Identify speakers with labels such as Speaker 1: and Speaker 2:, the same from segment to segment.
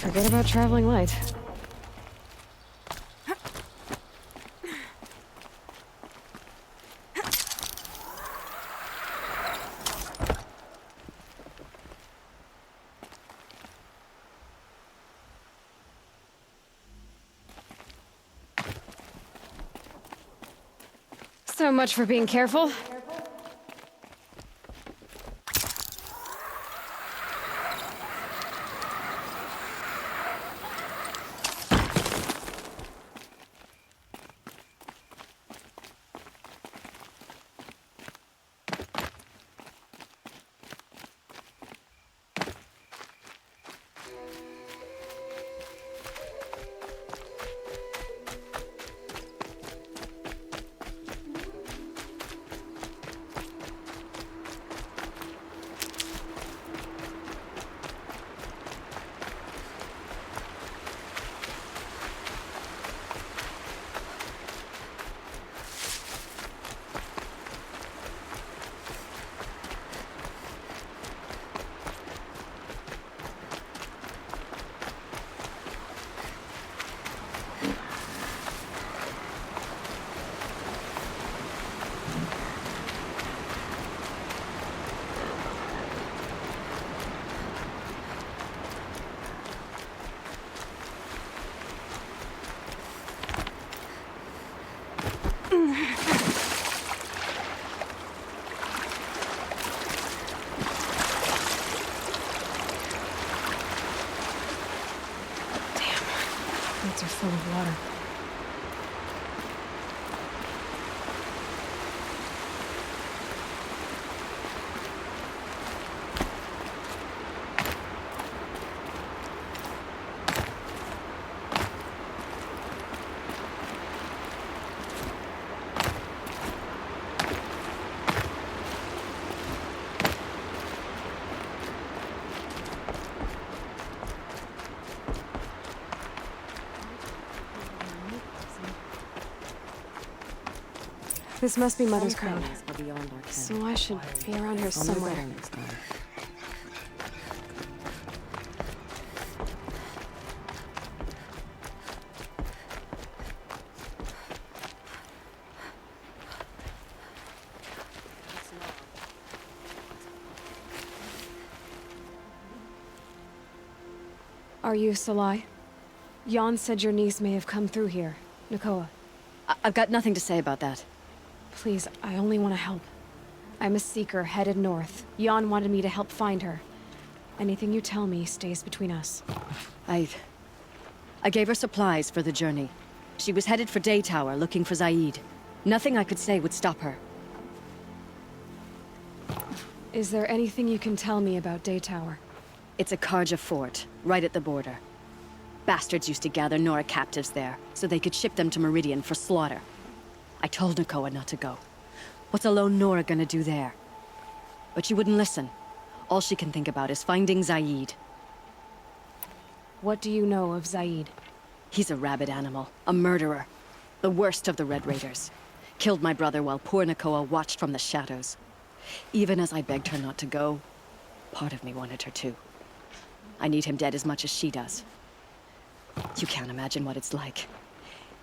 Speaker 1: Forget about traveling light. So much for being careful. Boots are full of water. This must be Mother's crown, so I should be around here somewhere. Are you Solai? Jan said your niece may have come through here. Nakoa.
Speaker 2: I've got nothing to say about that.
Speaker 1: Please, I only want to help. I'm a seeker headed north. Jan wanted me to help find her. Anything you tell me stays between us.
Speaker 2: I gave her supplies for the journey. She was headed for Daytower, looking for Zaid. Nothing I could say would stop her.
Speaker 1: Is there anything you can tell me about Daytower?
Speaker 2: It's a Karja fort, right at the border. Bastards used to gather Nora captives there, so they could ship them to Meridian for slaughter. I told Nakoa not to go. What's a lone Nora gonna do there? But she wouldn't listen. All she can think about is finding Zaid.
Speaker 1: What do you know of Zaid?
Speaker 2: He's a rabid animal, a murderer. The worst of the Red Raiders. Killed my brother while poor Nakoa watched from the shadows. Even as I begged her not to go, part of me wanted her to. I need him dead as much as she does. You can't imagine what it's like.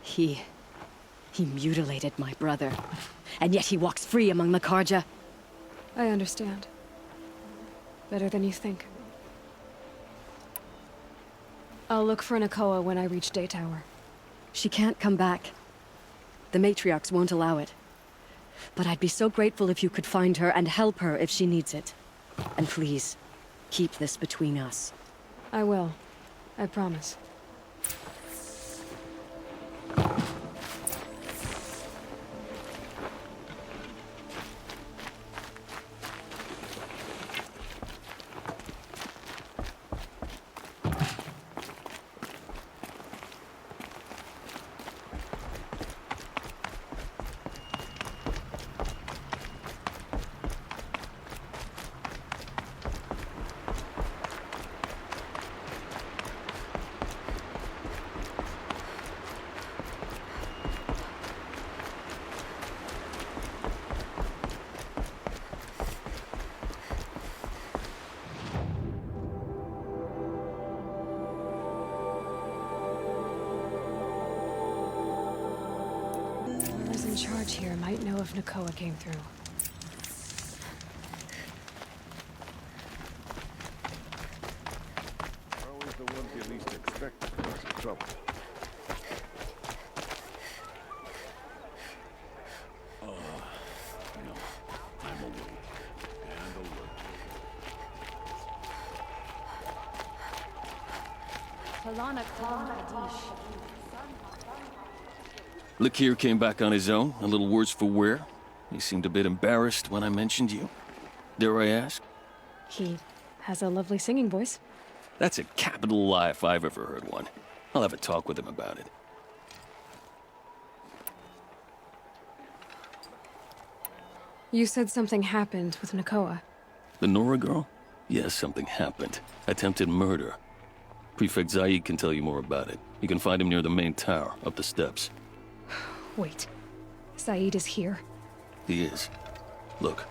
Speaker 2: He mutilated my brother. And yet he walks free among the Karja.
Speaker 1: I understand. Better than you think. I'll look for Nakoa when I reach Daytower.
Speaker 2: She can't come back. The matriarchs won't allow it. But I'd be so grateful if you could find her and help her if she needs it. And please, keep this between us.
Speaker 1: I will. I promise. lived here might know if Nakoa came through.
Speaker 3: Always the ones you least expect to cause you trouble. No. I'm awake. And alert.
Speaker 4: Lakir came back on his own, a little worse for wear. He seemed a bit embarrassed when I mentioned you. Dare I ask?
Speaker 1: He has a lovely singing voice.
Speaker 4: That's a capital lie if I've ever heard one. I'll have a talk with him about it.
Speaker 1: You said something happened with Nakoa.
Speaker 4: The Nora girl? Yes, something happened. Attempted murder. Prefect Zaid can tell you more about it. You can find him near the main tower, up the steps.
Speaker 1: Wait. Zaid is here.
Speaker 4: He is. Look,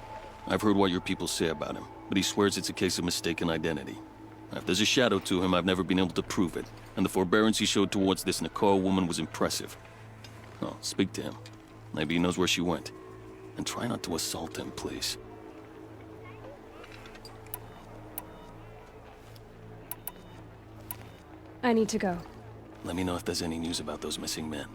Speaker 4: I've heard what your people say about him, but he swears it's a case of mistaken identity. If there's a shadow to him, I've never been able to prove it, and the forbearance he showed towards this Nakoa woman was impressive. Oh, speak to him. Maybe he knows where she went. And try not to assault him, please.
Speaker 1: I need to go.
Speaker 4: Let me know if there's any news about those missing men.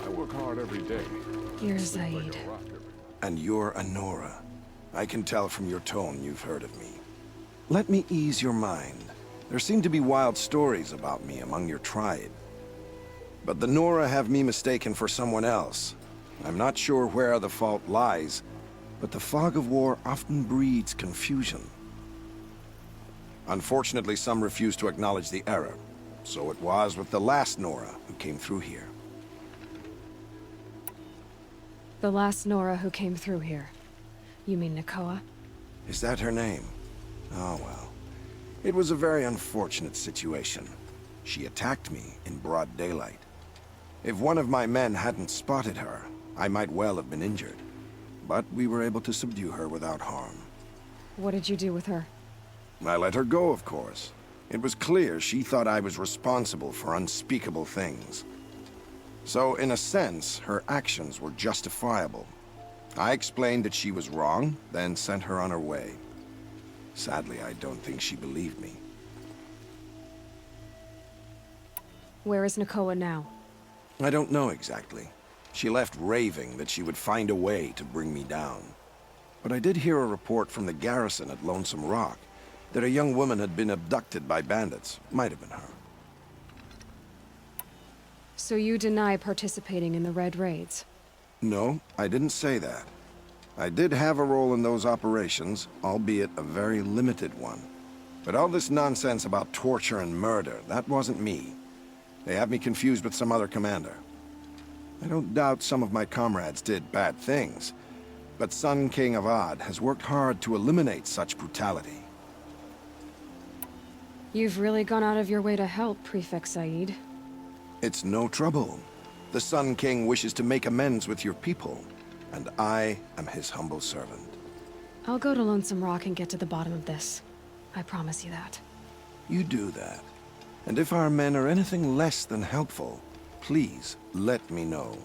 Speaker 3: I work hard every day.
Speaker 1: You're Zaid.
Speaker 5: And you're a Nora. I can tell from your tone you've heard of me. Let me ease your mind. There seem to be wild stories about me among your tribe. But the Nora have me mistaken for someone else. I'm not sure where the fault lies, but the fog of war often breeds confusion. Unfortunately, some refuse to acknowledge the error. So it was with the last Nora who came through here.
Speaker 1: The last Nora who came through here. You mean Nakoa?
Speaker 5: Is that her name? Oh well. It was a very unfortunate situation. She attacked me in broad daylight. If one of my men hadn't spotted her, I might well have been injured. But we were able to subdue her without harm.
Speaker 1: What did you do with her?
Speaker 5: I let her go, of course. It was clear she thought I was responsible for unspeakable things. So, in a sense, her actions were justifiable. I explained that she was wrong, then sent her on her way. Sadly, I don't think she believed me.
Speaker 1: Where is Nakoa now?
Speaker 5: I don't know exactly. She left raving that she would find a way to bring me down. But I did hear a report from the garrison at Lonesome Rock that a young woman had been abducted by bandits. Might have been her.
Speaker 1: So you deny participating in the Red Raids?
Speaker 5: No, I didn't say that. I did have a role in those operations, albeit a very limited one. But all this nonsense about torture and murder, that wasn't me. They have me confused with some other commander. I don't doubt some of my comrades did bad things, but Sun King Avad has worked hard to eliminate such brutality.
Speaker 1: You've really gone out of your way to help, Prefect Zaid.
Speaker 5: It's no trouble. The Sun King wishes to make amends with your people, and I am his humble servant.
Speaker 1: I'll go to Lonesome Rock and get to the bottom of this. I promise you that.
Speaker 5: You do that. And if our men are anything less than helpful, please let me know.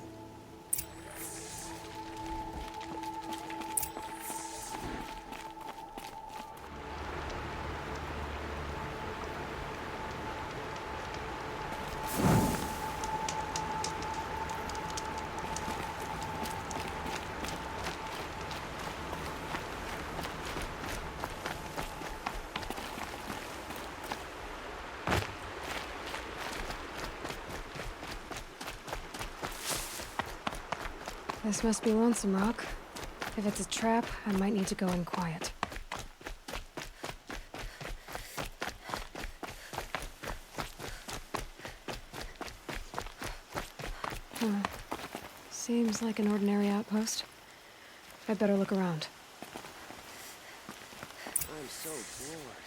Speaker 1: This must be Lonesome Rock. If it's a trap, I might need to go in quiet. Seems like an ordinary outpost. I'd better look around.
Speaker 6: I'm so bored.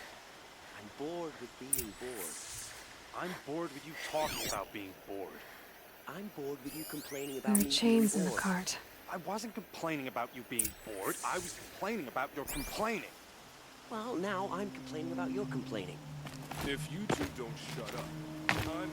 Speaker 6: I'm bored with being bored.
Speaker 7: I'm bored with you talking about being bored.
Speaker 6: I'm bored with you complaining about
Speaker 1: There are
Speaker 6: me
Speaker 1: chains
Speaker 6: being
Speaker 1: in the
Speaker 6: bored.
Speaker 1: cart.
Speaker 7: I wasn't complaining about you being bored. I was complaining about your complaining.
Speaker 6: Well, now I'm complaining about your complaining.
Speaker 3: If you two don't shut up, I'm...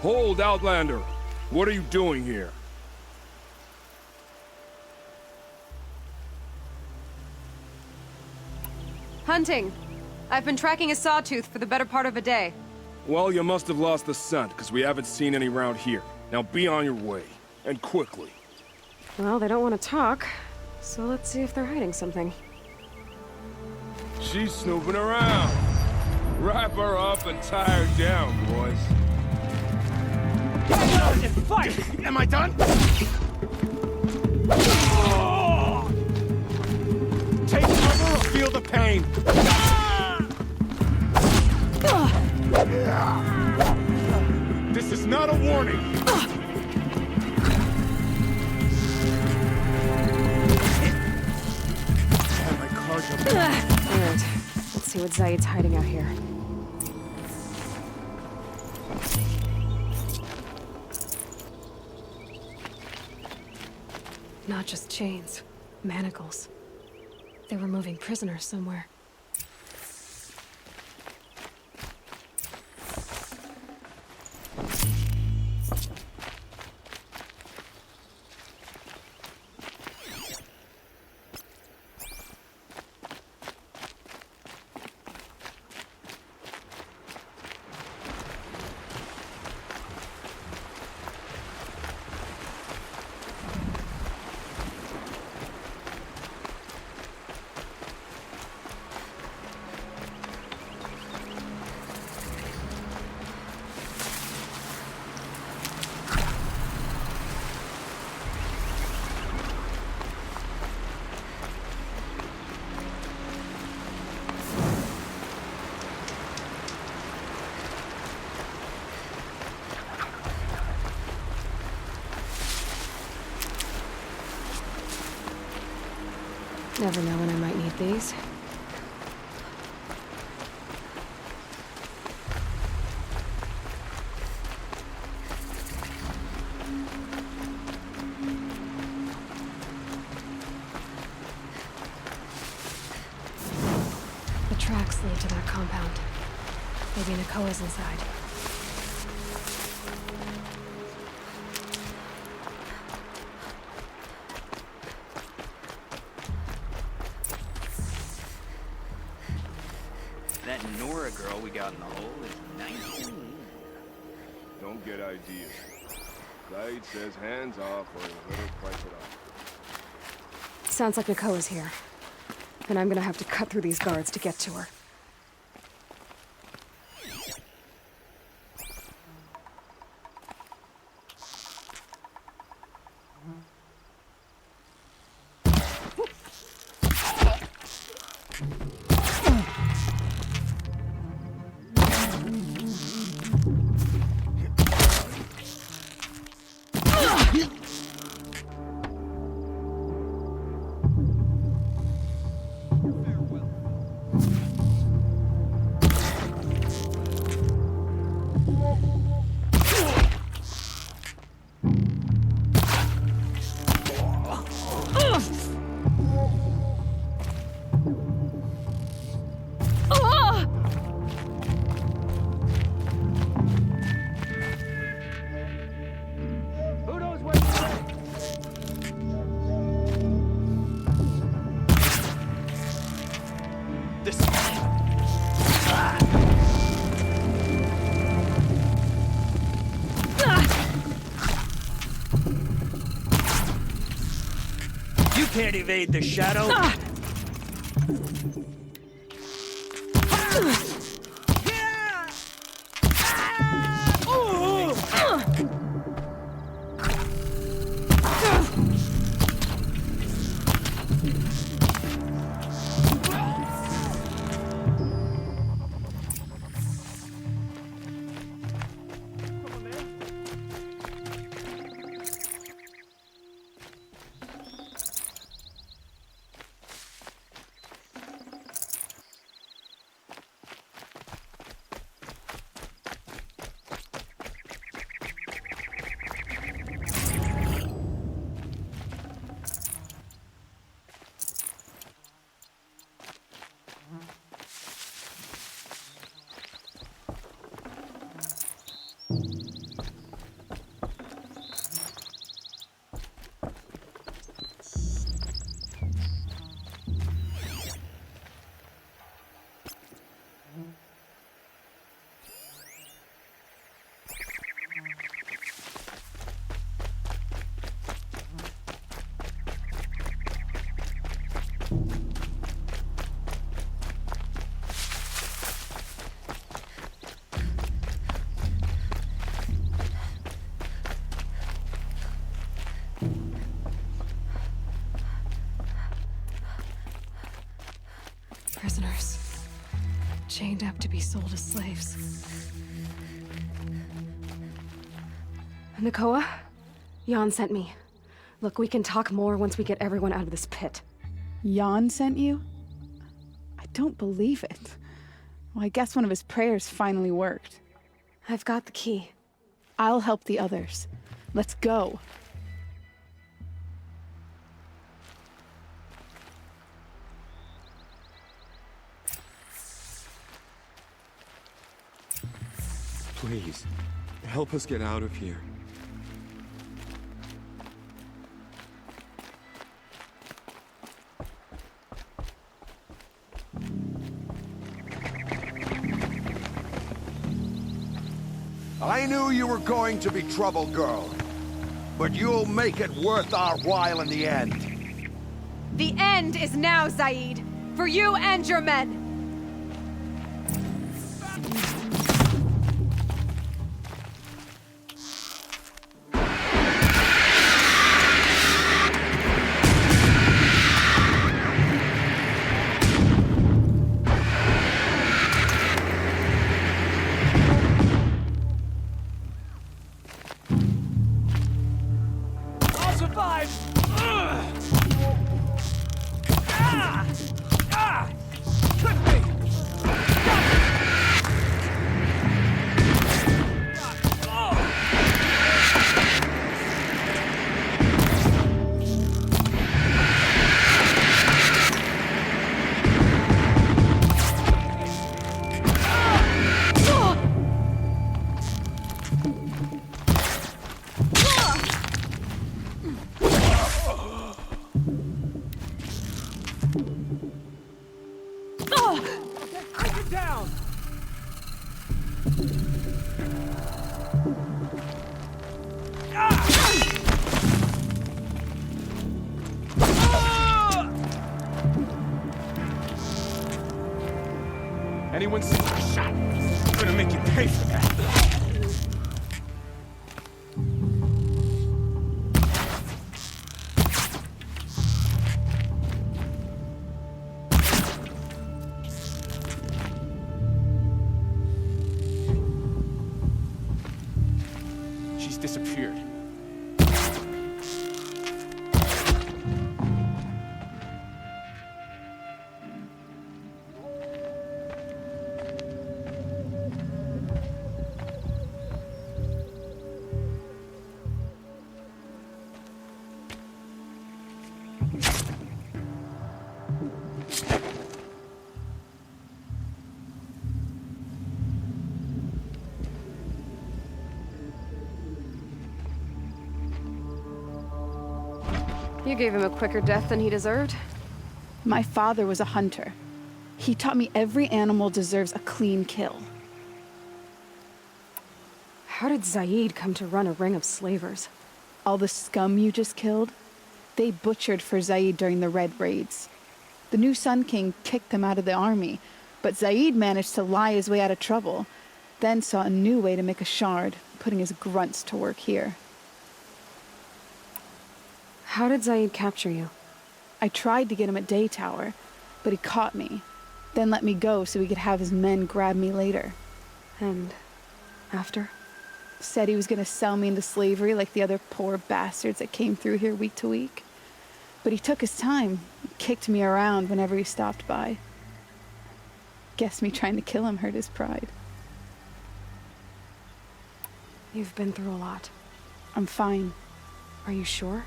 Speaker 8: Hold, Outlander! What are you doing here?
Speaker 9: Hunting. I've been tracking a sawtooth for the better part of a day.
Speaker 8: Well, you must have lost the scent, because we haven't seen any around here. Now be on your way. And quickly.
Speaker 1: Well, they don't want to talk, so let's see if they're hiding something.
Speaker 8: She's snooping around. Wrap her up and tie her down, boys.
Speaker 7: Fight! Am I done? Take cover or feel the pain. This is not a warning. My cards are...
Speaker 1: Alright, let's see what Zaid's hiding out here. Not just chains, manacles. They were moving prisoners somewhere. Never know when I might need these. The tracks lead to that compound. Maybe Nakoa's inside.
Speaker 10: That Nora girl we got in the hole is 19.
Speaker 3: Don't get ideas. Zaid says hands off or he'll price it off.
Speaker 1: Sounds like Nakoa's here. And I'm gonna have to cut through these guards to get to her.
Speaker 6: Can't evade the shadow.
Speaker 1: Prisoners. Chained up to be sold as slaves. Nakoa? Jan sent me. Look, we can talk more once we get everyone out of this pit.
Speaker 11: Jan sent you? I don't believe it. Well, I guess one of his prayers finally worked.
Speaker 1: I've got the key.
Speaker 11: I'll help the others. Let's go.
Speaker 8: Please, help us get out of here.
Speaker 5: I knew you were going to be trouble, girl. But you'll make it worth our while in the end.
Speaker 9: The end is now, Zaid. For you and your men.
Speaker 8: Anyone see my shot? I'm gonna make you pay for that. She's disappeared.
Speaker 9: You gave him a quicker death than he deserved.
Speaker 11: My father was a hunter. He taught me every animal deserves a clean kill.
Speaker 1: How did Zaid come to run a ring of slavers?
Speaker 11: All the scum you just killed, they butchered for Zaid during the Red Raids. The new Sun King kicked them out of the army, but Zaid managed to lie his way out of trouble, then saw a new way to make a shard, putting his grunts to work here.
Speaker 1: How did Zaid capture you?
Speaker 11: I tried to get him at Daytower, but he caught me, then let me go so he could have his men grab me later.
Speaker 1: And after?
Speaker 11: Said he was gonna sell me into slavery like the other poor bastards that came through here week to week. But he took his time, kicked me around whenever he stopped by. Guess me trying to kill him hurt his pride.
Speaker 1: You've been through a lot.
Speaker 11: I'm fine.
Speaker 1: Are you sure?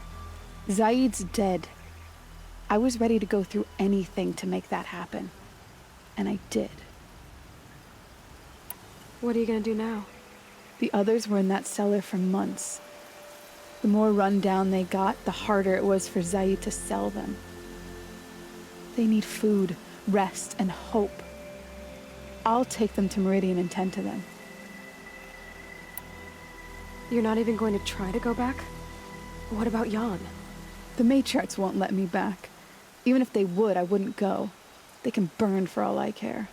Speaker 11: Zaid's dead. I was ready to go through anything to make that happen. And I did.
Speaker 1: What are you gonna do now?
Speaker 11: The others were in that cellar for months. The more run down they got, the harder it was for Zaid to sell them. They need food, rest, and hope. I'll take them to Meridian and tend to them.
Speaker 1: You're not even going to try to go back? What about Jan?
Speaker 11: The matriarchs won't let me back. Even if they would, I wouldn't go. They can burn for all I care.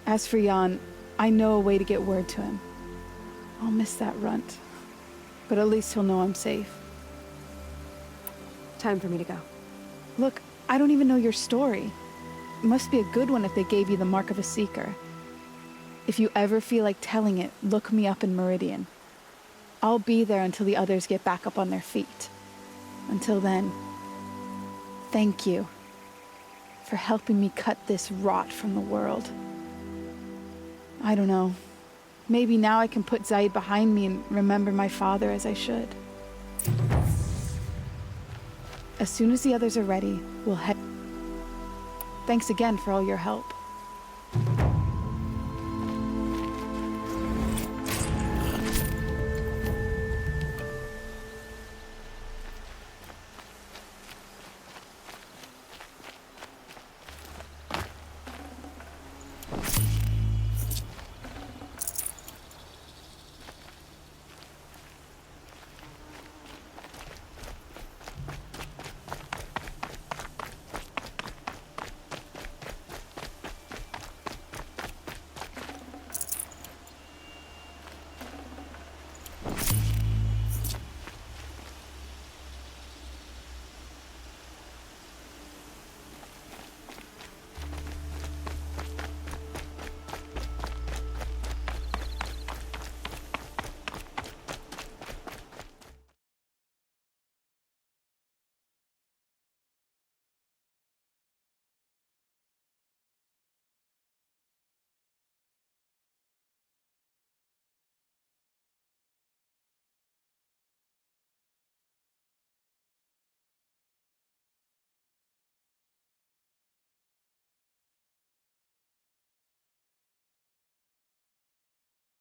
Speaker 11: As for Jan, I know a way to get word to him. I'll miss that runt. But at least he'll know I'm safe.
Speaker 1: Time for me to go.
Speaker 11: Look, I don't even know your story. Must be a good one if they gave you the mark of a seeker. If you ever feel like telling it, look me up in Meridian. I'll be there until the others get back up on their feet. Until then, thank you for helping me cut this rot from the world. I don't know. Maybe now I can put Zaid behind me and remember my father as I should. As soon as the others are ready, we'll head. Thanks again for all your help.